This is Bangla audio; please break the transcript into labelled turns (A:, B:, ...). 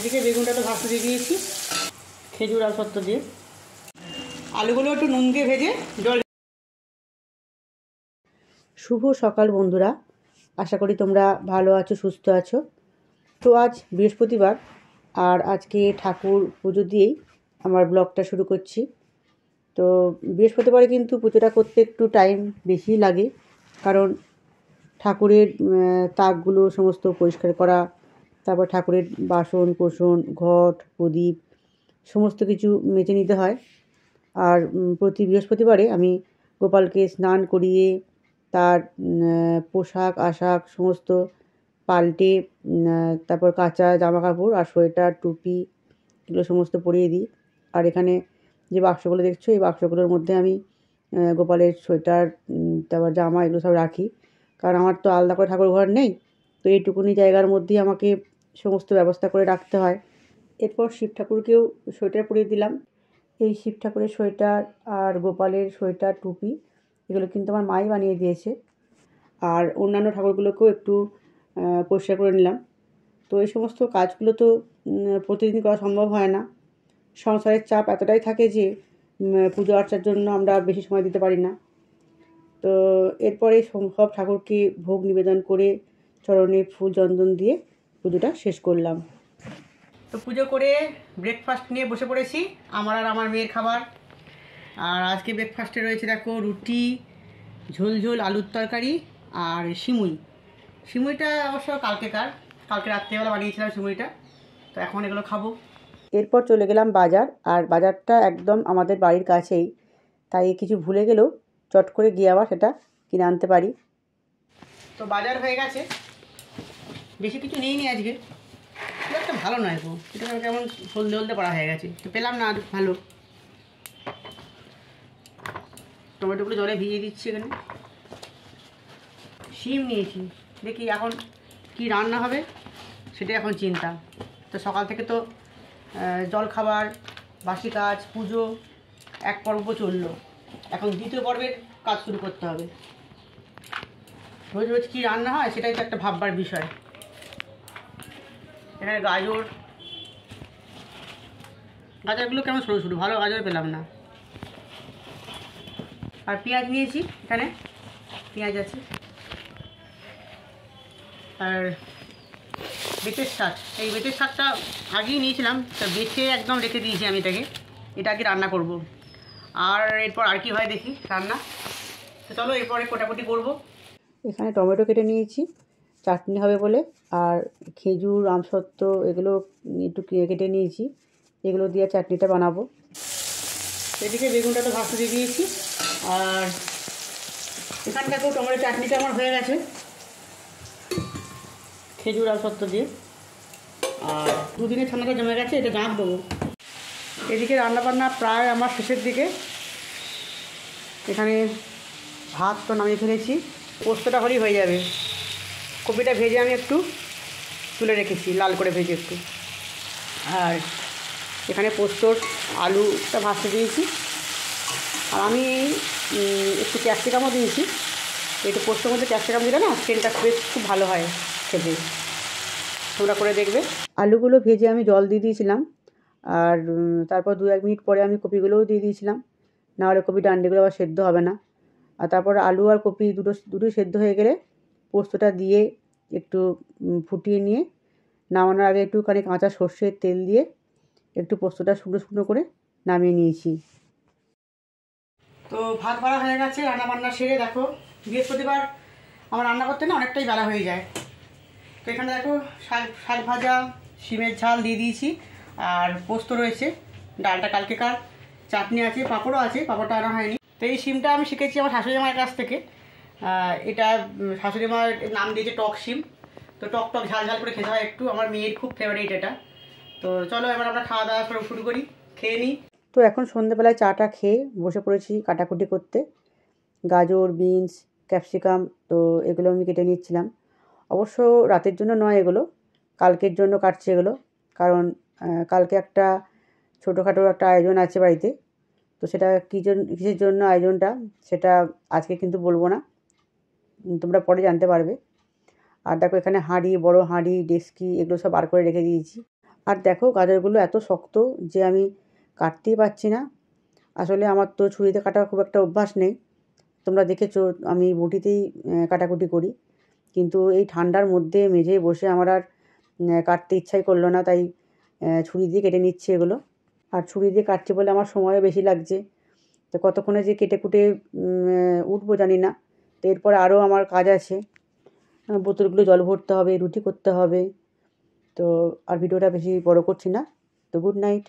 A: এদিকে বেগুনটা তো ভাজতে দিয়ে দিয়েছি খেজুর আর সত্ত্ব দিয়ে। আলুগুলো একটু নুন দিয়ে ভেজে জল। শুভ সকাল বন্ধুরা, আশা করি তোমরা ভালো আছো, সুস্থ আছো। তো আজ বৃহস্পতিবার, আর আজকে ঠাকুর পুজো দিয়েই আমার ব্লগটা শুরু করছি। তো বৃহস্পতিবারে কিন্তু পুজোটা করতে একটু টাইম বেশি লাগে, কারণ ঠাকুরের তাকগুলো সমস্ত পরিষ্কার করা, তারপর ঠাকুরের বাসন কোসন, ঘট প্রদীপ সমস্ত কিছু মেজে নিতে হয়। আর প্রতি বৃহস্পতিবারে আমি গোপালকে স্নান করিয়ে তার পোশাক আশাক সমস্ত পাল্টে, তারপর কাঁচা জামা কাপড় আর সোয়েটার টুপি এগুলো সমস্ত পরিয়ে দিই। আর এখানে যে বাক্সগুলো দেখছো, এই বাক্সগুলোর মধ্যে আমি গোপালের সোয়েটার, তারপর জামা এগুলো সব রাখি, কারণ আমার তো আলাদা করে ঠাকুর ঘর নেই। তো এইটুকুনি জায়গার মধ্যেই আমাকে সমস্ত ব্যবস্থা করে রাখতে হয়। এরপর শিব ঠাকুরকেও সোয়েটার পরিয়ে দিলাম। এই শিব ঠাকুরের সোয়েটার আর গোপালের সোয়েটার টুপি এগুলো কিন্তু আমার মাই বানিয়ে দিয়েছে। আর অন্যান্য ঠাকুরগুলোকেও একটু পরিষ্কার করে নিলাম। তো এই সমস্ত কাজগুলো তো প্রতিদিন করা সম্ভব হয় না। সংসারের চাপ এতটাই থাকে যে পুজো আর্চার জন্য আমরা বেশি সময় দিতে পারি না। তো এরপরে সব ঠাকুরকে ভোগ নিবেদন করে চরণে ফুল চন্দন দিয়ে পুজোটা শেষ করলাম। তো পুজো করে ব্রেকফাস্ট নিয়ে বসে পড়েছি, আমার আর আমার মেয়ের খাবার। আর আজকে ব্রেকফাস্টে রয়েছে দেখো রুটি, ঝোল ঝোল আলুর তরকারি আর সিমুইটা অবশ্য কালকে রাত্রেবেলা বানিয়েছিলাম সিমুইটা। তো এখন এগুলো খাবো। এরপর চলে গেলাম বাজার, আর বাজারটা একদম আমাদের বাড়ির কাছেই, তাই কিছু ভুলে গেলেও চট করে গিয়ে আবার সেটা কিনে আনতে পারি। তো বাজার হয়ে গেছে, বেশি কিছু নিইনি আজকে, খুব একটা ভালো নয় গো, এটা কেমন হলদে হলদে পড়া হয়ে গেছে, তো পেলাম না আর ভালো। টমেটোগুলো জলে ভিজিয়ে দিচ্ছি। এখানে শিম নিয়েছি, দেখি এখন কি রান্না হবে সেটা এখন চিন্তা। তো সকাল থেকে তো জল খাবার, বাসি কাজ, পুজো এক পর্ব চললো, এখন দ্বিতীয় পর্বের কাজ শুরু করতে হবে। রোজ রোজ কী রান্না হয় সেটাই তো একটা ভাববার বিষয়। এখানে গাজরগুলো কেমন সরু সরু, ভালো গাজর পেলাম না। আর পেঁয়াজ নিয়েছি, এখানে পেঁয়াজ আছে। আর বেতের শাক, এই বেতের শাকটা আগেই নিয়েছিলাম, তা বেছে একদম রেখে দিয়েছি আমি এটা আগে রান্না করব। আর এরপর আর কি হয় দেখি রান্না। তো চলো এরপরে কোটাকুটি করব। এখানে টমেটো কেটে নিয়েছি চাটনি হবে বলে, আর খেজুর আমসত্ত্ব এগুলো একটু কেটে নিয়েছি, এগুলো দিয়ে চাটনিটা বানাবো। এদিকে বেগুনটা তো ভাজতে দিয়ে দিয়েছি, আর এখানটাকেও টমেটো চাটনিটা আমার হয়ে গেছে খেজুর আমসত্ত্ব দিয়ে। আর দুদিনের ঠান্ডাটা জমে গেছে, এটা গাঁট দেবো। এদিকে রান্নাবান্না প্রায় আমার শেষের দিকে। এখানে ভাত তো নামিয়ে ফেলেছি, পোস্তটা হলেই হয়ে যাবে। কপিটা ভেজে আমি একটু তুলে রেখেছি, লাল করে ভেজে একটু। আর এখানে পোস্তর আলুটা ভাজতে দিয়েছি, আর আমি একটু ক্যাপসিকামও দিয়েছি। একটু পোস্তর মধ্যে ক্যাপসিকাম দিলে না সেন্টটা খুব ভালো হয় খেতে, তোমরা করে দেখবে। আলুগুলো ভেজে আমি জল দিয়ে দিয়েছিলাম, আর তারপর 2-1 মিনিট পরে আমি কপিগুলোও দিয়ে দিয়েছিলাম, নাহলে কপি ডান্ডিগুলো আবার সেদ্ধ হবে না। আর তারপর আলু আর কপি দুটোই সেদ্ধ হয়ে গেলে পোস্তটা দিয়ে একটু ফুটিয়ে নিয়ে নামানোর আগে একটুখানি কাঁচা সর্ষের তেল দিয়ে একটু পোস্তটা শুকনো শুকনো করে নামিয়ে নিয়েছি। তো ভাত বাড়া হয়ে গেছে, রান্নাবান্না সেরে দেখো বৃহস্পতিবার আমার রান্না করতে না অনেকটাই বেলা হয়ে যায়। তো এখানে দেখো শাক ভাজা, শিমের ঝাল দিয়ে দিয়েছি, আর পোস্ত রয়েছে, ডালটা কালকেকার, চাটনি আছে, পাঁপড়ও আছে, পাঁপড়টা আনা হয়নি। তো এই শিমটা আমি শিখেছি আমার শাশুড়ি মায়ের কাছ থেকে। এটা শাশুড়ি মায়ের নাম দিয়েছে টক শিম। তো টক টক ঝাল ঝাল করে খেতে হয় একটু, আমার মেয়ের খুব ফেভারিট এটা। তো চলো এবার আমরা খাওয়া দাওয়া শুরু করি, খেয়ে নিই। তো এখন সন্ধ্যেবেলায় চাটা খেয়ে বসে পড়েছি কাটাকুটি করতে। গাজর, বিনস, ক্যাপসিকাম তো এগুলো আমি কেটে নিচ্ছিলাম। অবশ্য রাতের জন্য নয়, এগুলো কালকের জন্য কাটছি এগুলো, কারণ কালকে একটা ছোটোখাটো একটা আয়োজন আছে বাড়িতে। তো সেটা কিসের জন্য আয়োজনটা সেটা আজকে কিন্তু বলবো না, তোমরা পরে জানতে পারবে। আর দেখো এখানে হাঁড়ি, বড় হাঁড়ি, ডেস্কি এগুলো সব বার করে রেখে দিয়েছি। আর দেখো গাজরগুলো এত শক্ত যে আমি কাটতেই পারছি না। আসলে আমার তো ছুরিতে কাটা খুব একটা অভ্যাস নেই, তোমরা দেখেছো আমি বটিতেই কাটাকুটি করি। কিন্তু এই ঠান্ডার মধ্যে মেঝেয় বসে আমার আর কাটতে ইচ্ছাই করলো না, তাই ছুরি দিয়ে কেটে নিচ্ছি এগুলো। আর ছুরি দিয়ে কাটছি বলে আমার সময়ও বেশি লাগছে, তো কতক্ষণে যে কেটে কুটে উঠবো জানি না। তো এরপরে আরও আমার কাজ আছে, বোতলগুলো জল ভরতে হবে, রুটি করতে হবে। তো আর ভিডিওটা বেশি বড় করছি না। তো গুড নাইট।